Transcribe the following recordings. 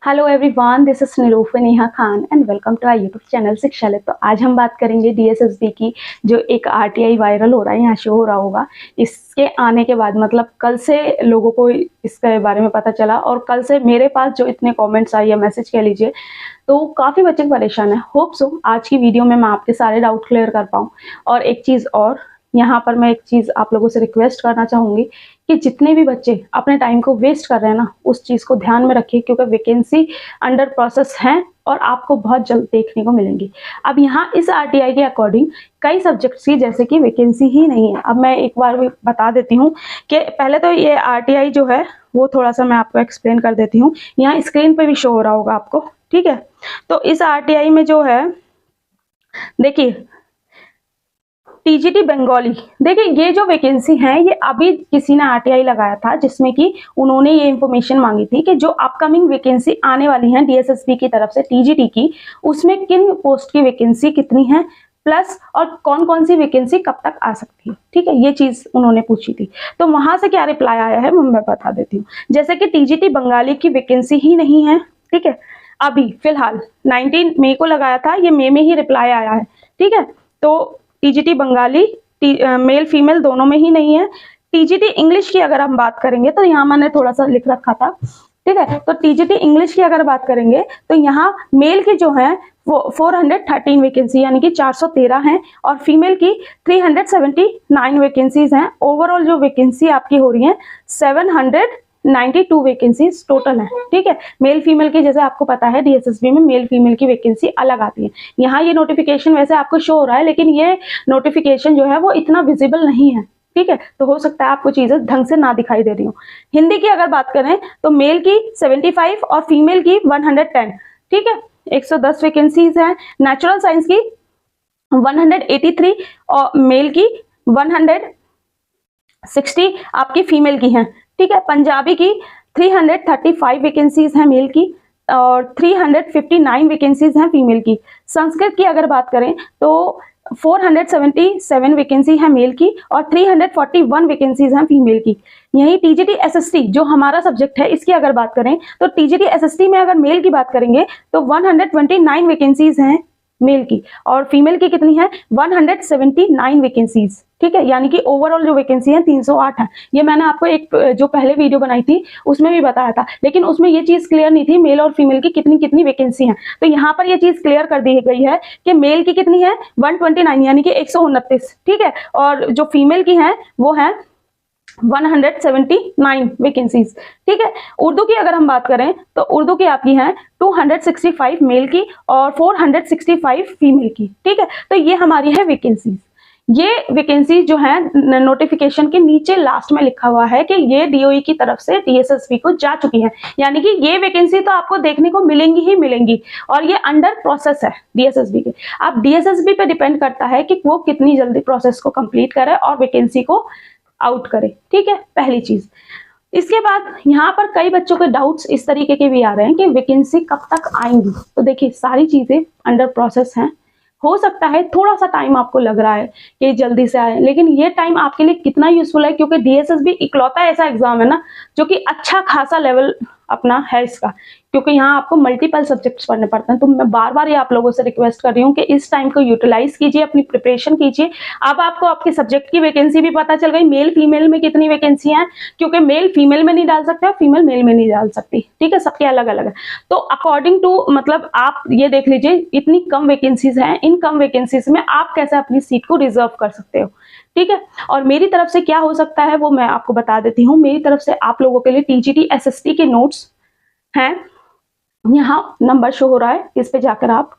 Hello everyone, this is Nirufa Neha Khan and welcome to our YouTube channel Shikshalaya. तो आज हम बात करेंगे डीएसएसबी की, जो एक आरटीआई वायरल हो रहा है, यहाँ शो हो रहा होगा। इसके आने के बाद मतलब कल से लोगों को इसके बारे में पता चला और कल से मेरे पास जो इतने कमेंट्स आए या मैसेज कह लीजिए, तो काफ़ी बच्चे परेशान है। होप सो आज की वीडियो में मैं आपके सारे डाउट क्लियर कर पाऊँ। और एक चीज़ और, यहाँ पर मैं एक चीज़ आप लोगों से रिक्वेस्ट करना चाहूँगी कि जितने भी बच्चे अपने टाइम को वेस्ट कर रहे हैं ना, उस चीज़ को ध्यान में रखिए, क्योंकि वैकेंसी अंडर प्रोसेस हैं और आपको बहुत जल्द देखने को मिलेंगी। अब यहाँ इस आरटीआई के अकॉर्डिंग कई सब्जेक्ट्स की जैसे कि वैकेंसी ही नहीं है। अब मैं एक बार भी बता देती हूँ कि पहले तो ये आरटीआई जो है वो थोड़ा सा मैं आपको एक्सप्लेन कर देती हूँ। यहाँ स्क्रीन पे भी शो हो रहा होगा आपको, ठीक है। तो इस आरटीआई में जो है, देखिए टीजीटी बंगाली, देखिए ये जो वैकेंसी है ये अभी किसी ने आरटीआई लगाया था, जिसमें कि उन्होंने ये इंफॉर्मेशन मांगी थी कि जो अपकमिंग वैकेंसी आने वाली है डीएसएसबी की तरफ से टीजीटी की, उसमें किन पोस्ट की वैकेंसी कितनी है, प्लस और कौन कौन सी वैकेंसी कब तक आ सकती है, ठीक है। ये चीज उन्होंने पूछी थी। तो वहां से क्या रिप्लाई आया है मैं बता देती हूँ। जैसे कि टीजीटी बंगाली की वैकेंसी ही नहीं है, ठीक है। अभी फिलहाल 19 मई को लगाया था, ये मई में ही रिप्लाई आया है, ठीक है। तो टीजीटी बंगाली मेल फीमेल दोनों में ही नहीं है। टीजीटी इंग्लिश की अगर हम बात करेंगे तो यहाँ मैंने थोड़ा सा लिख रखा था, ठीक है। तो टीजीटी इंग्लिश की अगर बात करेंगे तो यहाँ मेल की जो है वो 413 वैकेंसी यानी कि 413 हैं और फीमेल की 379 वैकेंसीज हैं। ओवरऑल जो वैकेंसी आपकी हो रही है 792 वैकेंसीज टोटल है, ठीक है। मेल फीमेल की जैसे आपको पता है डीएसएसबी में मेल फीमेल की वैकेंसी अलग आती है। यहाँ ये नोटिफिकेशन वैसे आपको शो हो रहा है, लेकिन ये नोटिफिकेशन जो है वो इतना विजिबल नहीं है, ठीक है। तो हो सकता है आपको चीजें ढंग से ना दिखाई दे रही हो। हिंदी की अगर बात करें तो मेल की 75 और फीमेल की 110, ठीक है। 110 वैकेंसीज है। नेचुरल साइंस की 183 और मेल की 160 आपकी फीमेल की हैं, ठीक है। पंजाबी की 335 वैकेंसीज हैं मेल की और 359 वैकेंसीज हैं फीमेल की। संस्कृत की अगर बात करें तो 477 वैकेंसी है मेल की और 341 वैकेंसीज हैं फीमेल की। यही टीजीटी एसएसटी जो हमारा सब्जेक्ट है, इसकी अगर बात करें तो टीजीटी एसएसटी में अगर मेल की बात करेंगे तो 129 वैकेंसीज हैं मेल की और फीमेल की कितनी है 179 वैकेंसीज, ठीक है। यानी कि ओवरऑल जो वैकेंसी है 308 है। ये मैंने आपको एक जो पहले वीडियो बनाई थी उसमें भी बताया था, लेकिन उसमें ये चीज क्लियर नहीं थी मेल और फीमेल की कितनी कितनी वैकेंसी है। तो यहाँ पर ये चीज क्लियर कर दी गई है कि मेल की कितनी है 129 यानी कि 129, ठीक है। और जो फीमेल की है वो है 179 वैकेंसीज, ठीक है। उर्दू की अगर हम बात करें तो उर्दू की आपकी है 265 मेल की और 465 फीमेल की, ठीक है। तो ये हमारी है वैकेंसीज। ये वैकेंसी जो है नोटिफिकेशन के नीचे लास्ट में लिखा हुआ है कि ये डीओई की तरफ से डीएसएसबी को जा चुकी है, यानी कि ये वैकेंसी तो आपको देखने को मिलेंगी ही मिलेंगी और ये अंडर प्रोसेस है डीएसएसबी के। अब डीएसएसबी पे डिपेंड करता है कि वो कितनी जल्दी प्रोसेस को कंप्लीट करे और वैकेंसी को आउट करे, ठीक है। पहली चीज। इसके बाद यहाँ पर कई बच्चों के डाउट्स इस तरीके के भी आ रहे हैं कि वैकेंसी कब तक आएंगी। तो देखिए सारी चीजें अंडर प्रोसेस हैं। हो सकता है थोड़ा सा टाइम आपको लग रहा है कि जल्दी से आए, लेकिन ये टाइम आपके लिए कितना यूजफुल है, क्योंकि डीएसएसबी इकलौता ऐसा एग्जाम है ना जो कि अच्छा खासा लेवल अपना है इसका, क्योंकि यहाँ आपको मल्टीपल सब्जेक्ट्स पढ़ने पड़ते हैं। तो मैं बार बार ये आप लोगों से रिक्वेस्ट कर रही हूँ कि इस टाइम को यूटिलाइज कीजिए, अपनी प्रिपरेशन कीजिए। अब आपको आपके सब्जेक्ट की वैकेंसी भी पता चल गई, मेल फीमेल में कितनी वैकेंसी हैं, क्योंकि मेल फीमेल में नहीं डाल सकते और फीमेल मेल में नहीं डाल सकती, ठीक है। सबके अलग अलग है। तो अकॉर्डिंग टू मतलब आप ये देख लीजिए इतनी कम वैकेंसीज हैं, इन कम वैकेंसीज में आप कैसे अपनी सीट को रिजर्व कर सकते हो, ठीक है। और मेरी तरफ से क्या हो सकता है वो मैं आपको बता देती हूँ। मेरी तरफ से आप लोगों के लिए टीजीटी एसएसटी के नोट्स हैं, यहाँ नंबर शो हो रहा है, इस पे जाकर आप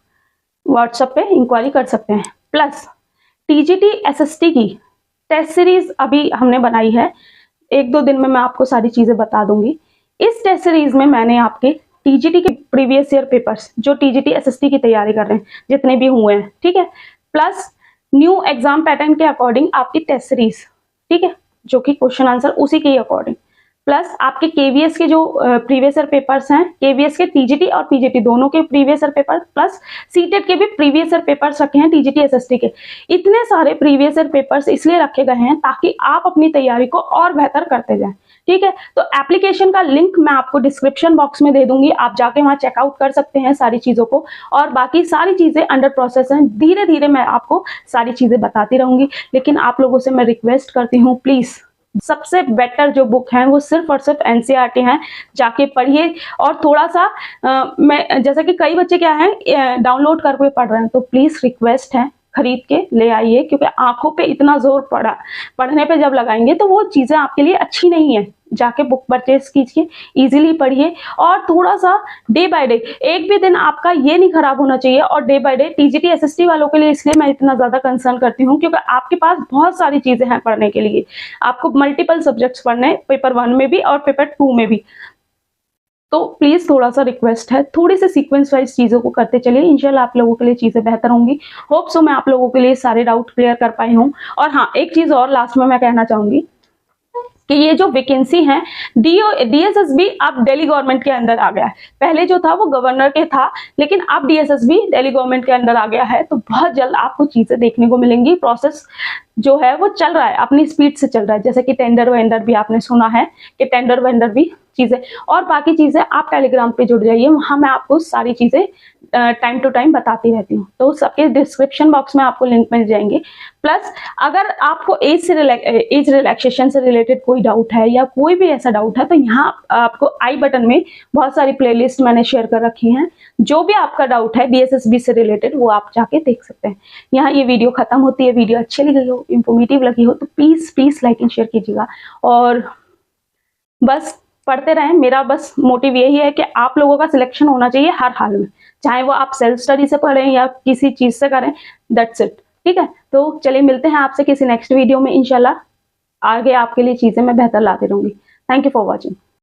व्हाट्सएप पे इंक्वायरी कर सकते हैं। प्लस टीजीटी एसएसटी की टेस्ट सीरीज अभी हमने बनाई है, 1-2 दिन में मैं आपको सारी चीजें बता दूंगी। इस टेस्ट सीरीज में मैंने आपके टीजीटी के प्रीवियस ईयर पेपर्स जो टीजीटी एसएसटी की तैयारी कर रहे हैं जितने भी हुए हैं, ठीक है, प्लस न्यू एग्जाम पैटर्न के अकॉर्डिंग आपकी टेस्ट सीरीज, ठीक है, जो कि क्वेश्चन आंसर उसी के अकॉर्डिंग, प्लस आपके केवीएस के जो प्रीवियस ईयर पेपर्स हैं, केवीएस के टीजीटी और पीजीटी दोनों के previous year paper, plus CTET के भी प्रीवियस ईयर पेपर्स रखे हैं टीजीटी एसएसटी के। इतने सारे प्रीवियस ईयर पेपर्स इसलिए रखे गए हैं ताकि आप अपनी तैयारी को और बेहतर करते जाएं, ठीक है। तो एप्लीकेशन का लिंक मैं आपको डिस्क्रिप्शन बॉक्स में दे दूंगी, आप जाके वहां चेकआउट कर सकते हैं सारी चीजों को। और बाकी सारी चीजें अंडर प्रोसेस हैं, धीरे धीरे मैं आपको सारी चीजें बताती रहूंगी। लेकिन आप लोगों से मैं रिक्वेस्ट करती हूँ, प्लीज सबसे बेटर जो बुक है वो सिर्फ और सिर्फ एनसीईआरटी है, जाके पढ़िए। और थोड़ा सा मैं जैसा कि कई बच्चे क्या है डाउनलोड करके पढ़ रहे हैं, तो प्लीज रिक्वेस्ट है खरीद के ले आइए, क्योंकि आंखों पे इतना जोर पढ़ने पे जब लगाएंगे तो वो चीजें आपके लिए अच्छी नहीं है। जाके बुक परचेज कीजिए, इजीली पढ़िए। और थोड़ा सा डे बाय डे, एक भी दिन आपका ये नहीं खराब होना चाहिए। और day by day TGT SST वालों के लिए इसलिए मैं इतना ज्यादा कंसर्न करती हूँ, क्योंकि आपके पास बहुत सारी चीजें हैं पढ़ने के लिए। आपको मल्टीपल सब्जेक्ट्स पढ़ने, पेपर 1 में भी और पेपर 2 में भी। तो प्लीज थोड़ा सा रिक्वेस्ट है, थोड़ी सी सीक्वेंस वाइज चीजों को करते चलिए, इंशाल्लाह आप लोगों के लिए चीजें बेहतर होंगी। होप सो मैं आप लोगों के लिए सारे डाउट क्लियर कर पाई हूँ। और हाँ, एक चीज और लास्ट में मैं कहना चाहूंगी कि ये जो वैकेंसी है डीएसएसबी अब दिल्ली गवर्नमेंट के अंदर आ गया है। पहले जो था वो गवर्नर के था, लेकिन अब डीएसएसबी दिल्ली गवर्नमेंट के अंदर आ गया है। तो बहुत जल्द आपको चीजें देखने को मिलेंगी। प्रोसेस जो है वो चल रहा है, अपनी स्पीड से चल रहा है। जैसे कि टेंडर वेंडर भी आपने सुना है कि टेंडर वेंडर भी चीजें, और बाकी चीजें आप टेलीग्राम पे जुड़ जाइए, वहां मैं आपको सारी चीजें टाइम टू टाइम बताती रहती हूँ। तो सबके डिस्क्रिप्शन बॉक्स में आपको लिंक मिल जाएंगे। प्लस अगर आपको एज रिलैक्सेशन से रिलेटेड कोई डाउट है या कोई भी ऐसा डाउट है, तो यहाँ आपको आई बटन में बहुत सारी प्लेलिस्ट मैंने शेयर कर रखी हैं। जो भी आपका डाउट है डीएसएसबी से रिलेटेड वो आप जाके देख सकते हैं। यहाँ ये वीडियो खत्म होती है। वीडियो अच्छी लगी हो, इंफॉर्मेटिव लगी हो, तो please please like and share कीजिएगा। और बस पढ़ते रहें। मेरा बस मोटिव यही है कि आप लोगों का सिलेक्शन होना चाहिए हर हाल में, चाहे वो आप सेल्फ स्टडी से पढ़ें या किसी चीज से करें। That's it. ठीक है, तो चलिए मिलते हैं आपसे किसी नेक्स्ट वीडियो में इंशाल्लाह। आगे आपके लिए चीजें मैं बेहतर लाती रहूंगी। Thank you for watching.